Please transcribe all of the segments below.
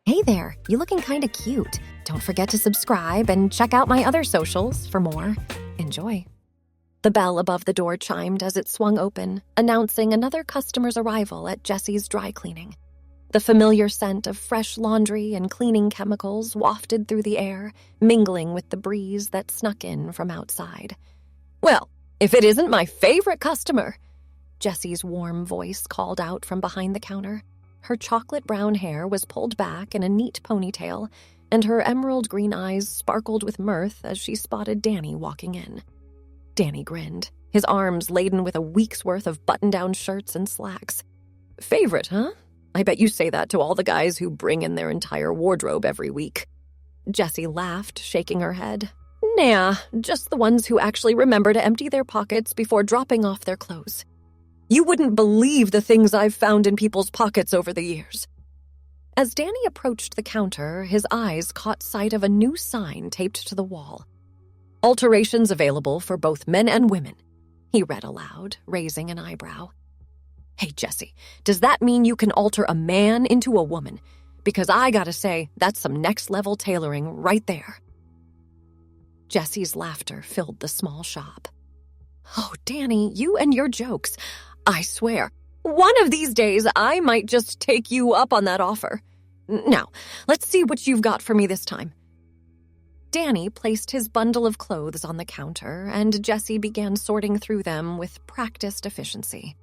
Hey there, you looking kinda cute. Don't forget to subscribe and check out my other socials for more. Enjoy. The bell above the door chimed as it swung open, announcing another customer's arrival at Jessie's dry cleaning. The familiar scent of fresh laundry and cleaning chemicals wafted through the air, mingling with the breeze that snuck in from outside. "Well, if it isn't my favorite customer," Jessie's warm voice called out from behind the counter. Her chocolate brown hair was pulled back in a neat ponytail, and her emerald green eyes sparkled with mirth as she spotted Danny walking in. Danny grinned, his arms laden with a week's worth of button-down shirts and slacks. "Favorite, huh? I bet you say that to all the guys who bring in their entire wardrobe every week." Jessie laughed, shaking her head. "Nah, just the ones who actually remember to empty their pockets before dropping off their clothes. You wouldn't believe the things I've found in people's pockets over the years." As Danny approached the counter, his eyes caught sight of a new sign taped to the wall. "Alterations available for both men and women," he read aloud, raising an eyebrow. "Hey, Jessie, does that mean you can alter a man into a woman? Because I gotta say, that's some next-level tailoring right there." Jessie's laughter filled the small shop. "Oh, Danny, you and your jokes. I swear, one of these days I might just take you up on that offer. Now, let's see what you've got for me this time." Danny placed his bundle of clothes on the counter, and Jessie began sorting through them with practiced efficiency.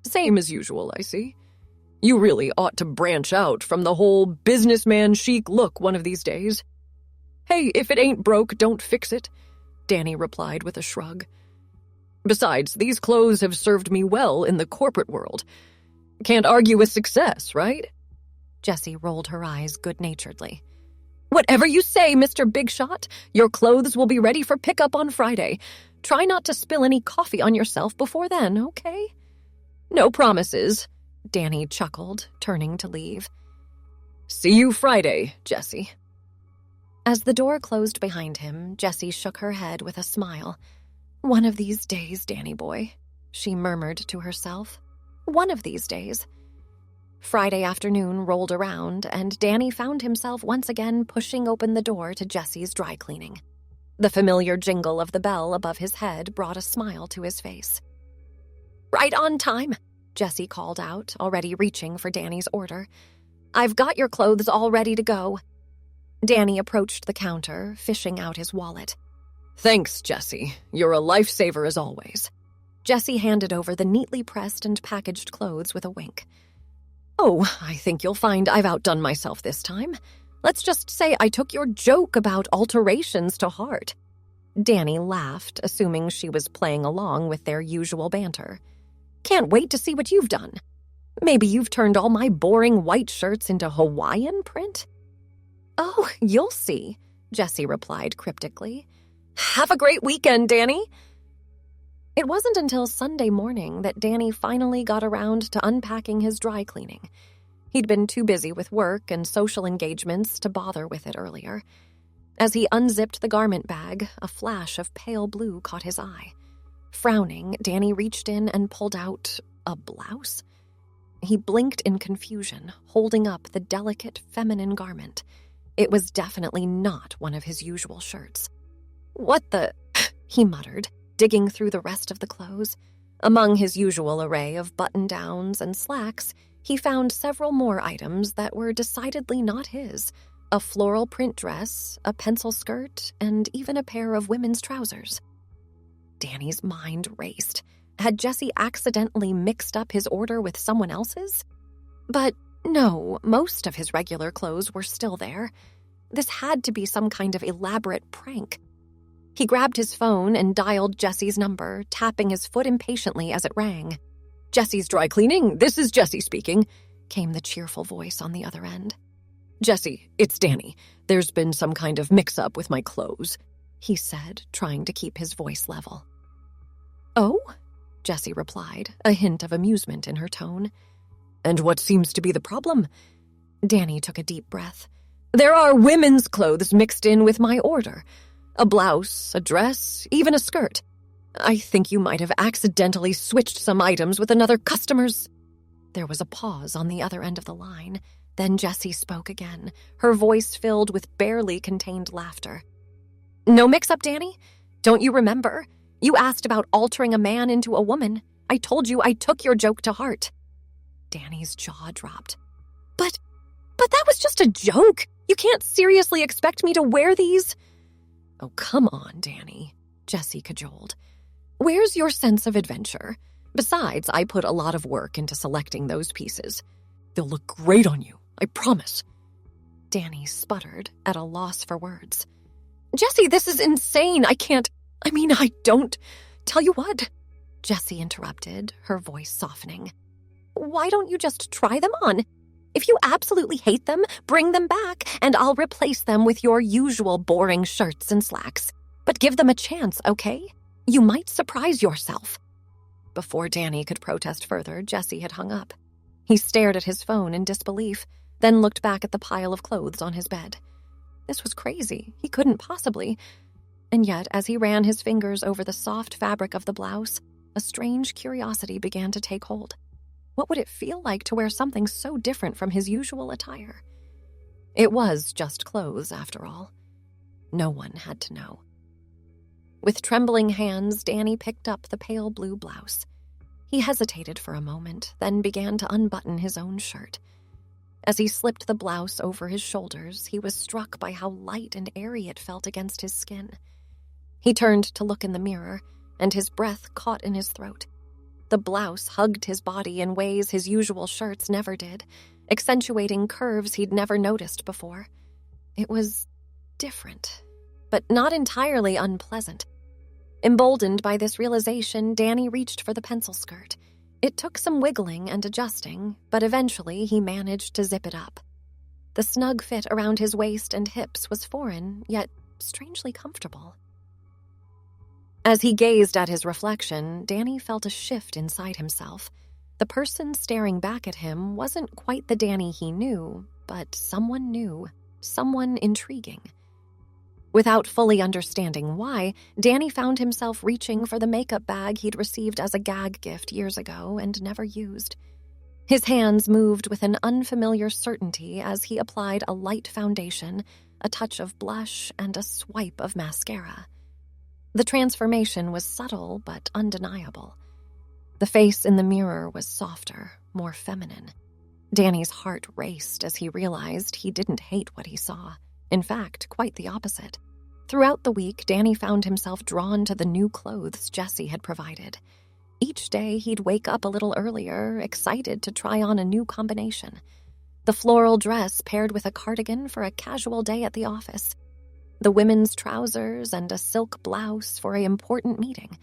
"Same as usual, I see. You really ought to branch out from the whole businessman chic look one of these days." "Hey, if it ain't broke, don't fix it," Danny replied with a shrug. "Besides, these clothes have served me well in the corporate world. Can't argue with success, right?" Jessie rolled her eyes good-naturedly. "Whatever you say, Mr. Big Shot. Your clothes will be ready for pickup on Friday. Try not to spill any coffee on yourself before then, okay?" "No promises," Danny chuckled, turning to leave. "See you Friday, Jessie." As the door closed behind him, Jessie shook her head with a smile. "One of these days, Danny boy," she murmured to herself. "One of these days." Friday afternoon rolled around, and Danny found himself once again pushing open the door to Jessie's dry cleaning. The familiar jingle of the bell above his head brought a smile to his face. "Right on time," Jessie called out, already reaching for Danny's order. "I've got your clothes all ready to go." Danny approached the counter, fishing out his wallet. "Thanks, Jessie. You're a lifesaver as always." Jessie handed over the neatly pressed and packaged clothes with a wink. "Oh, I think you'll find I've outdone myself this time. Let's just say I took your joke about alterations to heart." Danny laughed, assuming she was playing along with their usual banter. "Can't wait to see what you've done. Maybe you've turned all my boring white shirts into Hawaiian print?" "Oh, you'll see," Jessie replied cryptically. "Have a great weekend, Danny." It wasn't until Sunday morning that Danny finally got around to unpacking his dry cleaning. He'd been too busy with work and social engagements to bother with it earlier. As he unzipped the garment bag, a flash of pale blue caught his eye. Frowning, Danny reached in and pulled out a blouse. He blinked in confusion, holding up the delicate feminine garment. It was definitely not one of his usual shirts. "What the?" he muttered, digging through the rest of the clothes. Among his usual array of button-downs and slacks, he found several more items that were decidedly not his. A floral print dress, a pencil skirt, and even a pair of women's trousers. Danny's mind raced. Had Jessie accidentally mixed up his order with someone else's? But no, most of his regular clothes were still there. This had to be some kind of elaborate prank. He grabbed his phone and dialed Jessie's number, tapping his foot impatiently as it rang. "Jessie's dry cleaning, this is Jessie speaking," came the cheerful voice on the other end. "Jessie, it's Danny. There's been some kind of mix-up with my clothes," he said, trying to keep his voice level. "Oh?" Jessie replied, a hint of amusement in her tone. "And what seems to be the problem?" Danny took a deep breath. "There are women's clothes mixed in with my order. A blouse, a dress, even a skirt. I think you might have accidentally switched some items with another customer's." There was a pause on the other end of the line. Then Jessie spoke again, her voice filled with barely contained laughter. "No mix-up, Danny? Don't you remember? You asked about altering a man into a woman. I told you I took your joke to heart." Danny's jaw dropped. But that was just a joke. You can't seriously expect me to wear these." "Oh, come on, Danny," Jessie cajoled. "Where's your sense of adventure? Besides, I put a lot of work into selecting those pieces. They'll look great on you, I promise." Danny sputtered, at a loss for words. "Jessie, this is insane. I don't. Tell you what," Jessie interrupted, her voice softening. "Why don't you just try them on? If you absolutely hate them, bring them back, and I'll replace them with your usual boring shirts and slacks. But give them a chance, okay? You might surprise yourself." Before Danny could protest further, Jessie had hung up. He stared at his phone in disbelief, then looked back at the pile of clothes on his bed. This was crazy. He couldn't possibly. And yet, as he ran his fingers over the soft fabric of the blouse, a strange curiosity began to take hold. What would it feel like to wear something so different from his usual attire? It was just clothes, after all. No one had to know. With trembling hands, Danny picked up the pale blue blouse. He hesitated for a moment, then began to unbutton his own shirt. As he slipped the blouse over his shoulders, he was struck by how light and airy it felt against his skin. He turned to look in the mirror, and his breath caught in his throat. The blouse hugged his body in ways his usual shirts never did, accentuating curves he'd never noticed before. It was different, but not entirely unpleasant. Emboldened by this realization, Danny reached for the pencil skirt. It took some wiggling and adjusting, but eventually he managed to zip it up. The snug fit around his waist and hips was foreign, yet strangely comfortable. As he gazed at his reflection, Danny felt a shift inside himself. The person staring back at him wasn't quite the Danny he knew, but someone new, someone intriguing. Without fully understanding why, Danny found himself reaching for the makeup bag he'd received as a gag gift years ago and never used. His hands moved with an unfamiliar certainty as he applied a light foundation, a touch of blush, and a swipe of mascara. The transformation was subtle but undeniable. The face in the mirror was softer, more feminine. Danny's heart raced as he realized he didn't hate what he saw. In fact, quite the opposite. Throughout the week, Danny found himself drawn to the new clothes Jessie had provided. Each day, he'd wake up a little earlier, excited to try on a new combination. The floral dress paired with a cardigan for a casual day at the office. The women's trousers and a silk blouse for an important meeting.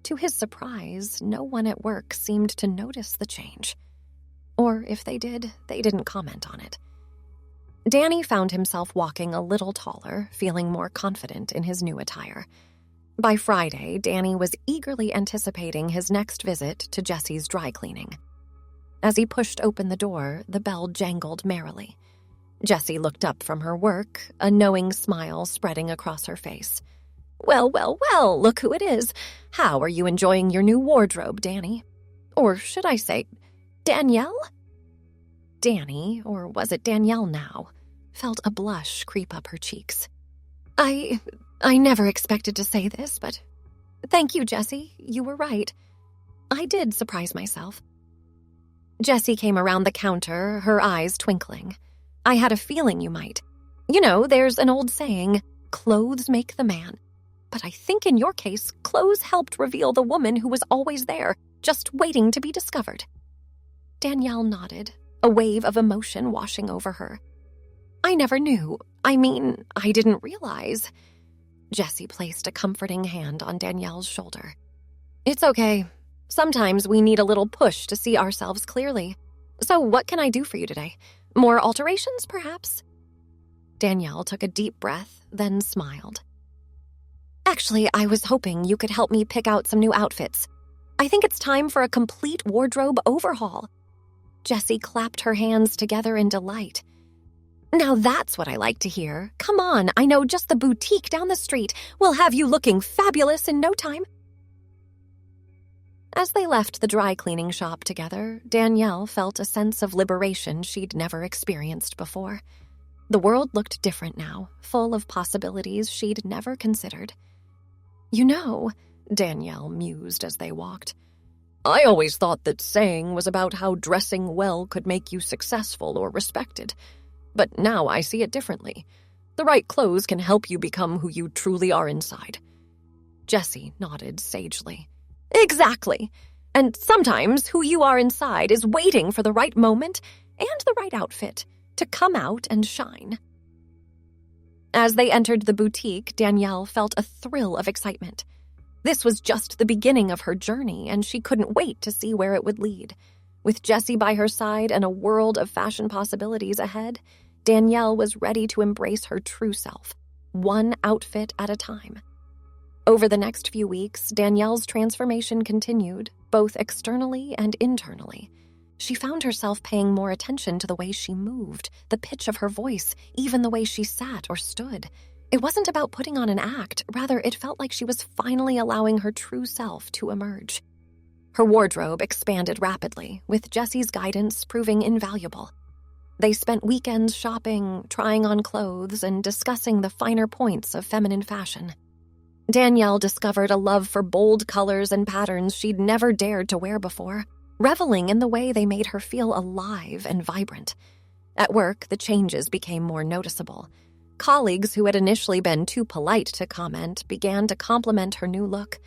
To his surprise, no one at work seemed to notice the change. Or if they did, they didn't comment on it. Danny found himself walking a little taller, feeling more confident in his new attire. By Friday, Danny was eagerly anticipating his next visit to Jessie's dry cleaning. As he pushed open the door, the bell jangled merrily. Jessie looked up from her work, a knowing smile spreading across her face. Well, look who it is. How are you enjoying your new wardrobe, Danny? Or should I say, Danielle? Danny, or was it Danielle now, felt a blush creep up her cheeks. I never expected to say this, but thank you, Jessie. You were right. I did surprise myself. Jessie came around the counter, her eyes twinkling. I had a feeling you might. You know, there's an old saying, clothes make the man. But I think in your case, clothes helped reveal the woman who was always there, just waiting to be discovered. Danielle nodded, a wave of emotion washing over her. I never knew. I didn't realize. Jessie placed a comforting hand on Danielle's shoulder. It's okay. Sometimes we need a little push to see ourselves clearly. So what can I do for you today? More alterations, perhaps? Danielle took a deep breath, then smiled. Actually, I was hoping you could help me pick out some new outfits. I think it's time for a complete wardrobe overhaul. Jessie clapped her hands together in delight. Now that's what I like to hear. Come on, I know just the boutique down the street. We'll have you looking fabulous in no time. As they left the dry cleaning shop together, Danielle felt a sense of liberation she'd never experienced before. The world looked different now, full of possibilities she'd never considered. "You know," Danielle mused as they walked, "I always thought that saying was about how dressing well could make you successful or respected. But now I see it differently. The right clothes can help you become who you truly are inside." Jessie nodded sagely. "Exactly. And sometimes who you are inside is waiting for the right moment and the right outfit to come out and shine." As they entered the boutique, Danielle felt a thrill of excitement. This was just the beginning of her journey, and she couldn't wait to see where it would lead. With Jessie by her side and a world of fashion possibilities ahead, Danielle was ready to embrace her true self, one outfit at a time. Over the next few weeks, Danielle's transformation continued, both externally and internally. She found herself paying more attention to the way she moved, the pitch of her voice, even the way she sat or stood. It wasn't about putting on an act, rather it felt like she was finally allowing her true self to emerge. Her wardrobe expanded rapidly, with Jessie's guidance proving invaluable. They spent weekends shopping, trying on clothes, and discussing the finer points of feminine fashion. Danielle discovered a love for bold colors and patterns she'd never dared to wear before, reveling in the way they made her feel alive and vibrant. At work, the changes became more noticeable. Colleagues who had initially been too polite to comment began to compliment her new look.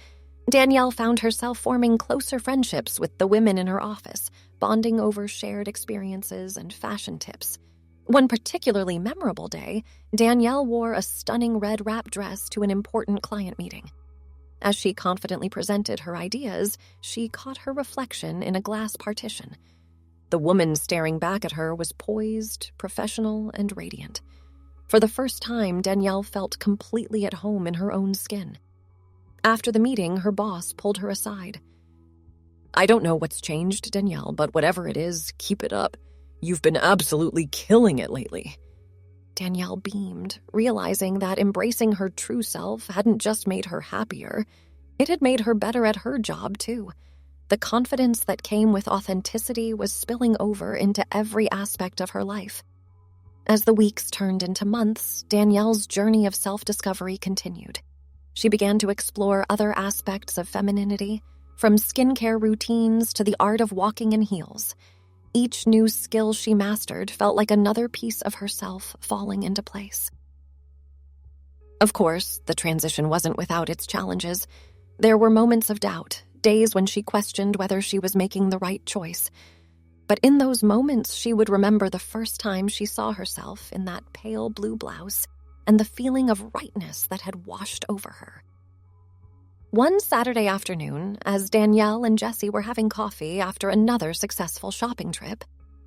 Danielle found herself forming closer friendships with the women in her office, bonding over shared experiences and fashion tips. One particularly memorable day, Danielle wore a stunning red wrap dress to an important client meeting. As she confidently presented her ideas, she caught her reflection in a glass partition. The woman staring back at her was poised, professional, and radiant. For the first time, Danielle felt completely at home in her own skin. After the meeting, her boss pulled her aside. "I don't know what's changed, Danielle, but whatever it is, keep it up. You've been absolutely killing it lately." Danielle beamed, realizing that embracing her true self hadn't just made her happier, it had made her better at her job, too. The confidence that came with authenticity was spilling over into every aspect of her life. As the weeks turned into months, Danielle's journey of self-discovery continued. She began to explore other aspects of femininity, from skincare routines to the art of walking in heels. Each new skill she mastered felt like another piece of herself falling into place. Of course, the transition wasn't without its challenges. There were moments of doubt, days when she questioned whether she was making the right choice. But in those moments, she would remember the first time she saw herself in that pale blue blouse and the feeling of rightness that had washed over her. One Saturday afternoon, as Danielle and Jessie were having coffee after another successful shopping trip,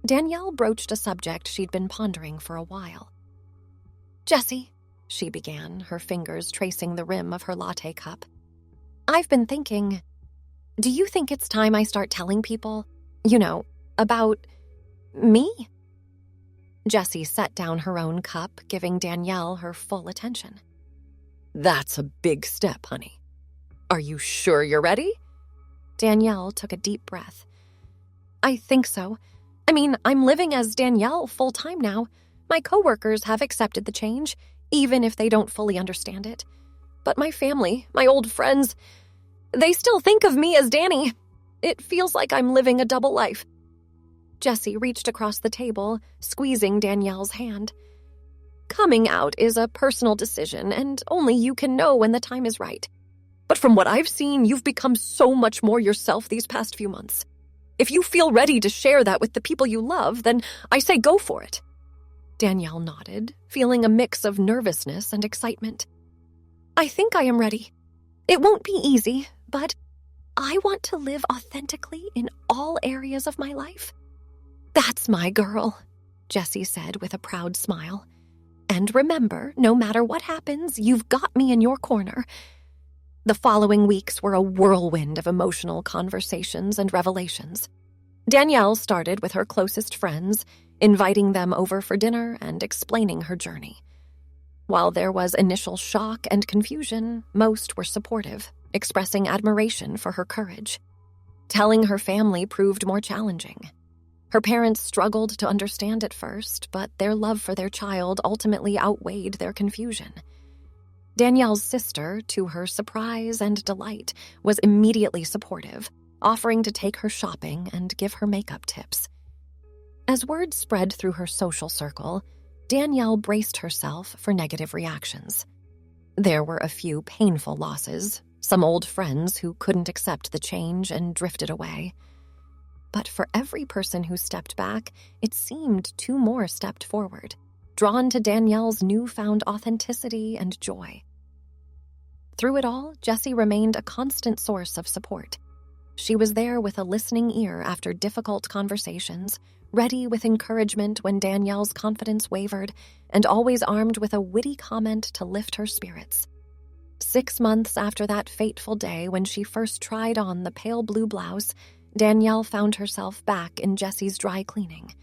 Danielle broached a subject she'd been pondering for a while. "Jessie," she began, her fingers tracing the rim of her latte cup, "I've been thinking, do you think it's time I start telling people, about me?" Jessie set down her own cup, giving Danielle her full attention. "That's a big step, honey. Are you sure you're ready?" Danielle took a deep breath. "I think so. I'm living as Danielle full-time now. My coworkers have accepted the change, even if they don't fully understand it. But my family, my old friends, they still think of me as Danny. It feels like I'm living a double life." Jessie reached across the table, squeezing Danielle's hand. "Coming out is a personal decision, and only you can know when the time is right. But from what I've seen, you've become so much more yourself these past few months. If you feel ready to share that with the people you love, then I say go for it." Danielle nodded, feeling a mix of nervousness and excitement. "I think I am ready. It won't be easy, but I want to live authentically in all areas of my life." "That's my girl," Jessie said with a proud smile. "And remember, no matter what happens, you've got me in your corner." The following weeks were a whirlwind of emotional conversations and revelations. Danielle started with her closest friends, inviting them over for dinner and explaining her journey. While there was initial shock and confusion, most were supportive, expressing admiration for her courage. Telling her family proved more challenging. Her parents struggled to understand at first, but their love for their child ultimately outweighed their confusion. Danielle's sister, to her surprise and delight, was immediately supportive, offering to take her shopping and give her makeup tips. As word spread through her social circle, Danielle braced herself for negative reactions. There were a few painful losses, some old friends who couldn't accept the change and drifted away. But for every person who stepped back, it seemed two more stepped forward, drawn to Danielle's newfound authenticity and joy. Through it all, Jessie remained a constant source of support. She was there with a listening ear after difficult conversations, ready with encouragement when Danielle's confidence wavered, and always armed with a witty comment to lift her spirits. 6 months after that fateful day when she first tried on the pale blue blouse, Danielle found herself back in Jessie's dry cleaning.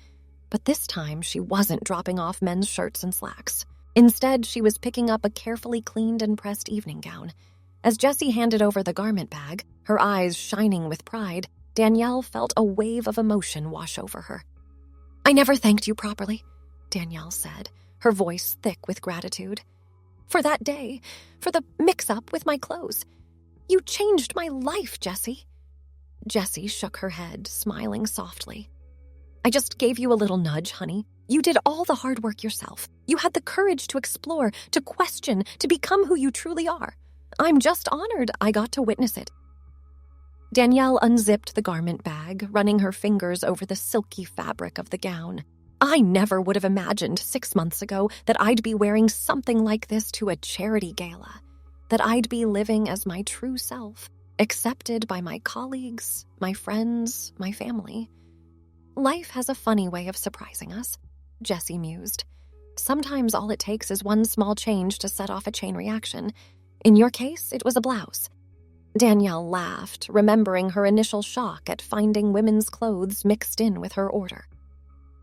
But this time, she wasn't dropping off men's shirts and slacks. Instead, she was picking up a carefully cleaned and pressed evening gown. As Jessie handed over the garment bag, her eyes shining with pride, Danielle felt a wave of emotion wash over her. "I never thanked you properly," Danielle said, her voice thick with gratitude. "For that day, for the mix-up with my clothes. You changed my life, Jessie." Jessie shook her head, smiling softly. "I just gave you a little nudge, honey. You did all the hard work yourself. You had the courage to explore, to question, to become who you truly are. I'm just honored I got to witness it." Danielle unzipped the garment bag, running her fingers over the silky fabric of the gown. "I never would have imagined 6 months ago that I'd be wearing something like this to a charity gala, that I'd be living as my true self, accepted by my colleagues, my friends, my family. Life has a funny way of surprising us," Jessie mused. "Sometimes all it takes is one small change to set off a chain reaction. In your case, it was a blouse." Danielle laughed, remembering her initial shock at finding women's clothes mixed in with her order.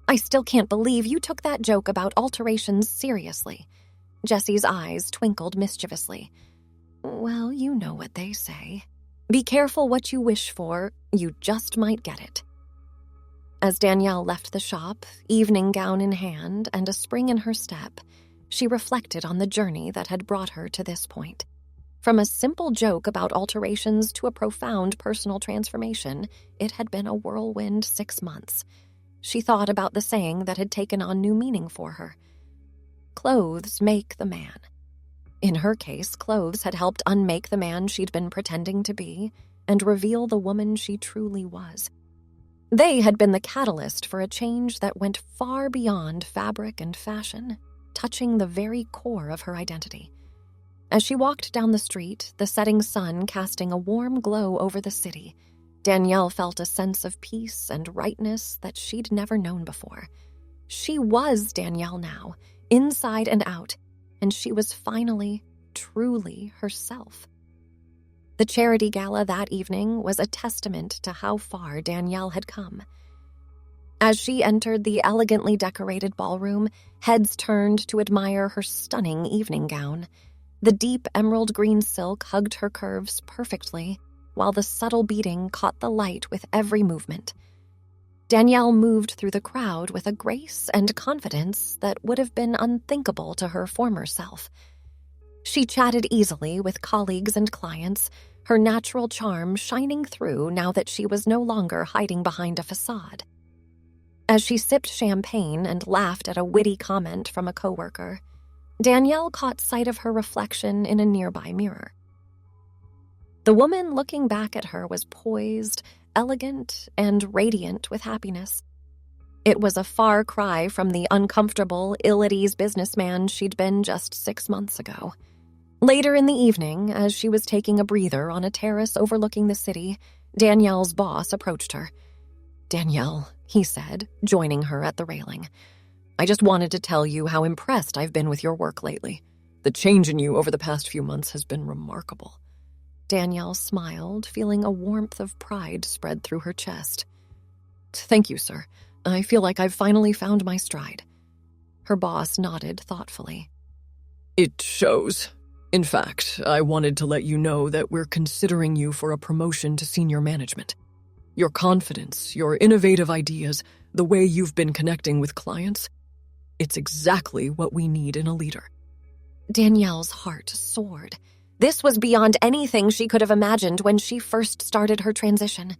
"I still can't believe you took that joke about alterations seriously." Jessie's eyes twinkled mischievously. "Well, you know what they say. Be careful what you wish for, you just might get it." As Danielle left the shop, evening gown in hand and a spring in her step, she reflected on the journey that had brought her to this point. From a simple joke about alterations to a profound personal transformation, it had been a whirlwind 6 months. She thought about the saying that had taken on new meaning for her. Clothes make the man. In her case, clothes had helped unmake the man she'd been pretending to be and reveal the woman she truly was. They had been the catalyst for a change that went far beyond fabric and fashion, touching the very core of her identity. As she walked down the street, the setting sun casting a warm glow over the city, Danielle felt a sense of peace and rightness that she'd never known before. She was Danielle now, inside and out, and she was finally, truly herself. The charity gala that evening was a testament to how far Danielle had come. As she entered the elegantly decorated ballroom, heads turned to admire her stunning evening gown. The deep emerald green silk hugged her curves perfectly, while the subtle beading caught the light with every movement. Danielle moved through the crowd with a grace and confidence that would have been unthinkable to her former self. She chatted easily with colleagues and clients, her natural charm shining through now that she was no longer hiding behind a facade. As she sipped champagne and laughed at a witty comment from a coworker, Danielle caught sight of her reflection in a nearby mirror. The woman looking back at her was poised, elegant, and radiant with happiness. It was a far cry from the uncomfortable, ill-at-ease businessman she'd been just 6 months ago. Later in the evening, as she was taking a breather on a terrace overlooking the city, Danielle's boss approached her. "Danielle," he said, joining her at the railing, "I just wanted to tell you how impressed I've been with your work lately. The change in you over the past few months has been remarkable." Danielle smiled, feeling a warmth of pride spread through her chest. "Thank you, sir. I feel like I've finally found my stride." Her boss nodded thoughtfully. "It shows. In fact, I wanted to let you know that we're considering you for a promotion to senior management." Your confidence, your innovative ideas, the way you've been connecting with clients. It's exactly what we need in a leader." Danielle's heart soared. This was beyond anything she could have imagined when she first started her transition.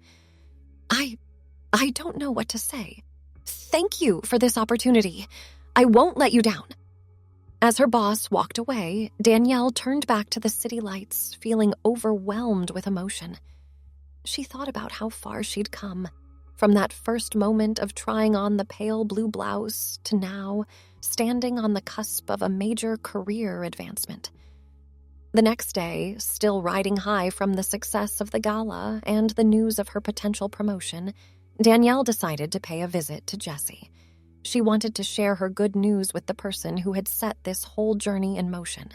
I don't know what to say. Thank you for this opportunity. I won't let you down." As her boss walked away, Danielle turned back to the city lights, feeling overwhelmed with emotion. She thought about how far she'd come, from that first moment of trying on the pale blue blouse to now standing on the cusp of a major career advancement. The next day, still riding high from the success of the gala and the news of her potential promotion, Danielle decided to pay a visit to Jessie. She wanted to share her good news with the person who had set this whole journey in motion.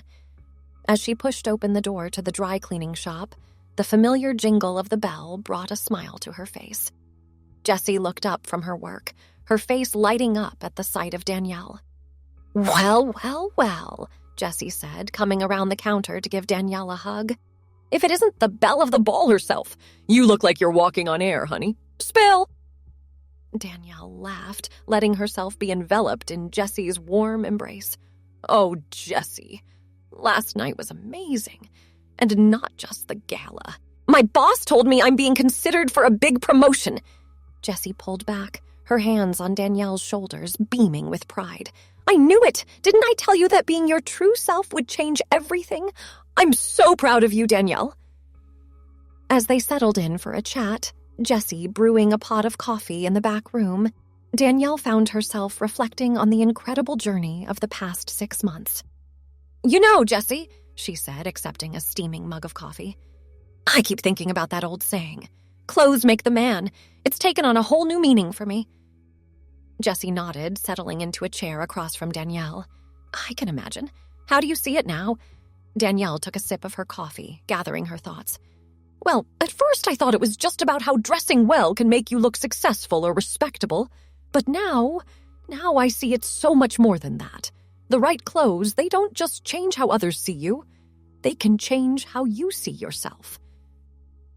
As she pushed open the door to the dry cleaning shop, the familiar jingle of the bell brought a smile to her face. Jessie looked up from her work, her face lighting up at the sight of Danielle. "Well, well, well," Jessie said, coming around the counter to give Danielle a hug. "If it isn't the belle of the ball herself, you look like you're walking on air, honey. Spill!" Danielle laughed, letting herself be enveloped in Jessie's warm embrace. "Oh, Jessie, last night was amazing. And not just the gala. My boss told me I'm being considered for a big promotion." Jessie pulled back, her hands on Danielle's shoulders, beaming with pride. "I knew it! Didn't I tell you that being your true self would change everything? I'm so proud of you, Danielle." As they settled in for a chat, Jessie brewing a pot of coffee in the back room, Danielle found herself reflecting on the incredible journey of the past 6 months. "You know, Jessie," she said, accepting a steaming mug of coffee, "I keep thinking about that old saying, clothes make the man. It's taken on a whole new meaning for me." Jessie nodded, settling into a chair across from Danielle. "I can imagine. How do you see it now?" Danielle took a sip of her coffee, gathering her thoughts. "Well, at first I thought it was just about how dressing well can make you look successful or respectable. But now I see it's so much more than that. The right clothes, they don't just change how others see you. They can change how you see yourself."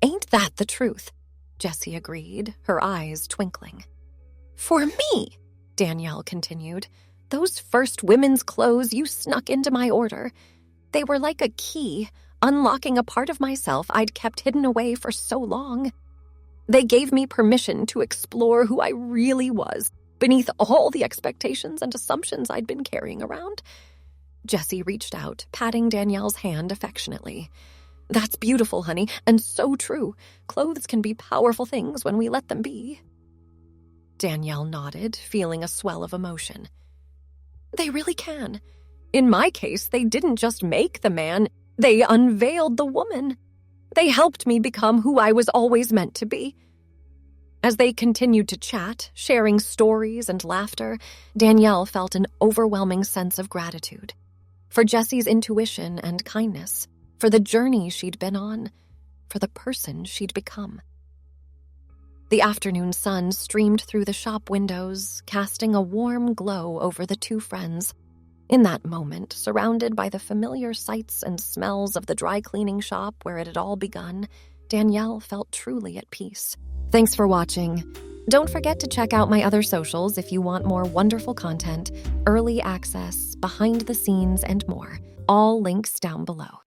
"Ain't that the truth?" Jessie agreed, her eyes twinkling. "For me," Danielle continued, "those first women's clothes you snuck into my order, they were like a key, unlocking a part of myself I'd kept hidden away for so long. They gave me permission to explore who I really was, beneath all the expectations and assumptions I'd been carrying around." Jessie reached out, patting Danielle's hand affectionately. "That's beautiful, honey, and so true. Clothes can be powerful things when we let them be." Danielle nodded, feeling a swell of emotion. "They really can. In my case, they didn't just make the man, they unveiled the woman. They helped me become who I was always meant to be." As they continued to chat, sharing stories and laughter, Danielle felt an overwhelming sense of gratitude. For Jessie's intuition and kindness, for the journey she'd been on, for the person she'd become. The afternoon sun streamed through the shop windows, casting a warm glow over the two friends. In that moment, surrounded by the familiar sights and smells of the dry cleaning shop where it had all begun, Danielle felt truly at peace. Thanks for watching. Don't forget to check out my other socials if you want more wonderful content, early access, behind the scenes, and more. All links down below.